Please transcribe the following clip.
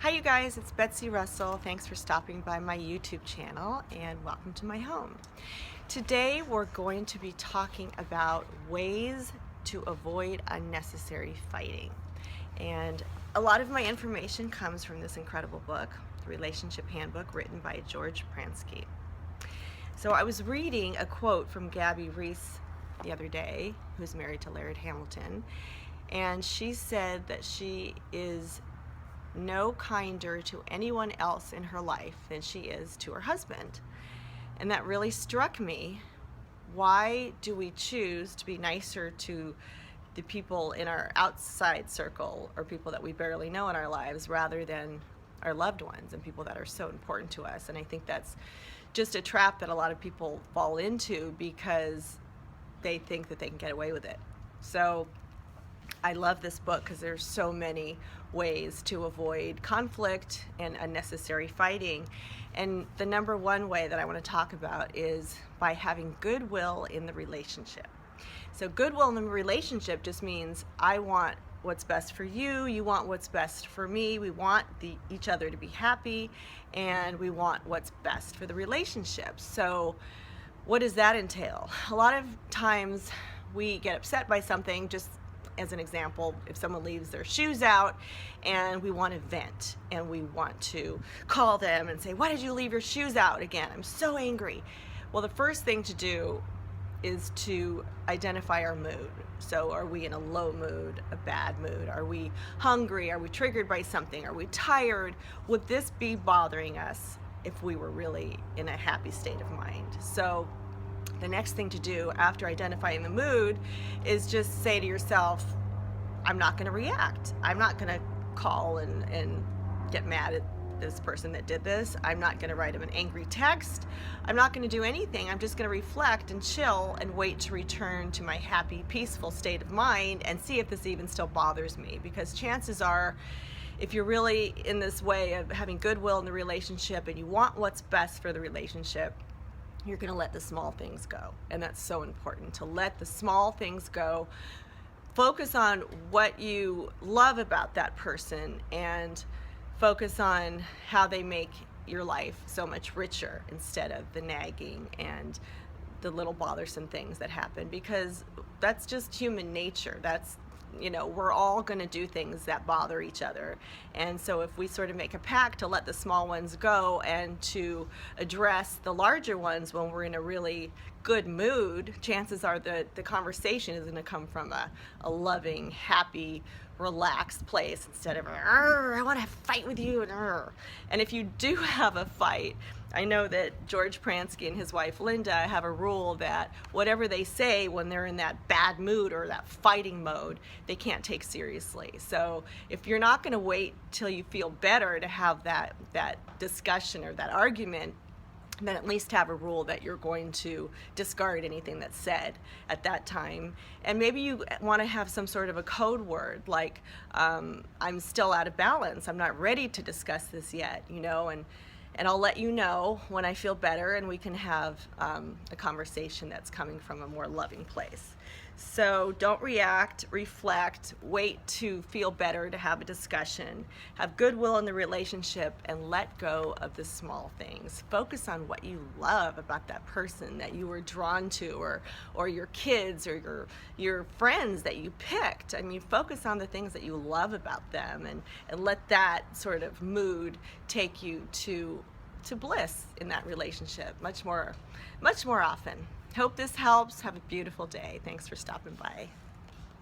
Hi you guys, it's Betsy Russell. Thanks for stopping by my YouTube channel and welcome to my home. Today we're going to be talking about ways to avoid unnecessary fighting. And a lot of my information comes from this incredible book, The Relationship Handbook, written by George Pransky. So I was reading a quote from Gabby Reece the other day, who's married to Laird Hamilton, and she said that she is no kinder to anyone else in her life than she is to her husband. And that really struck me. Why do we choose to be nicer to the people in our outside circle or people that we barely know in our lives rather than our loved ones and people that are so important to us? And I think that's just a trap that a lot of people fall into because they think that they can get away with it. So I love this book because there's so many ways to avoid conflict and unnecessary fighting. And the number one way that I want to talk about is by having goodwill in the relationship. So goodwill in the relationship just means I want what's best for you, you want what's best for me, we want each other to be happy, and we want what's best for the relationship. So what does that entail? A lot of times we get upset by something. Just as an example, if someone leaves their shoes out and we want to vent and we want to call them and say, why did you leave your shoes out again? I'm so angry. Well, the first thing to do is to identify our mood. So are we in a low mood, a bad mood? Are we hungry? Are we triggered by something? Are we tired? Would this be bothering us if we were really in a happy state of mind? So the next thing to do after identifying the mood is just say to yourself, I'm not going to react. I'm not going to call and get mad at this person that did this. I'm not going to write him an angry text. I'm not going to do anything. I'm just going to reflect and chill and wait to return to my happy, peaceful state of mind and see if this even still bothers me. Because chances are, if you're really in this way of having goodwill in the relationship and you want what's best for the relationship, you're going to let the small things go. And that's so important, to let the small things go. Focus on what you love about that person and focus on how they make your life so much richer instead of the nagging and the little bothersome things that happen, because that's just human nature. That's, we're all going to do things that bother each other. And so if we sort of make a pact to let the small ones go and to address the larger ones when we're in a really good mood, chances are that the conversation is going to come from a loving, happy, relaxed place instead of, I want to fight with you. And if you do have a fight, I know that George Pransky and his wife Linda have a rule that whatever they say when they're in that bad mood or that fighting mode, they can't take seriously. So if you're not going to wait till you feel better to have that discussion or that argument, then at least have a rule that you're going to discard anything that's said at that time. And maybe you want to have some sort of a code word like, I'm still out of balance, I'm not ready to discuss this yet, and I'll let you know when I feel better and we can have a conversation that's coming from a more loving place. So don't react, reflect, wait to feel better to have a discussion, have goodwill in the relationship, and let go of the small things. Focus on what you love about that person that you were drawn to, or your kids or your friends that you picked. I mean, focus on the things that you love about them and let that sort of mood take you to bliss in that relationship much more often. Hope this helps. Have a beautiful day. Thanks for stopping by.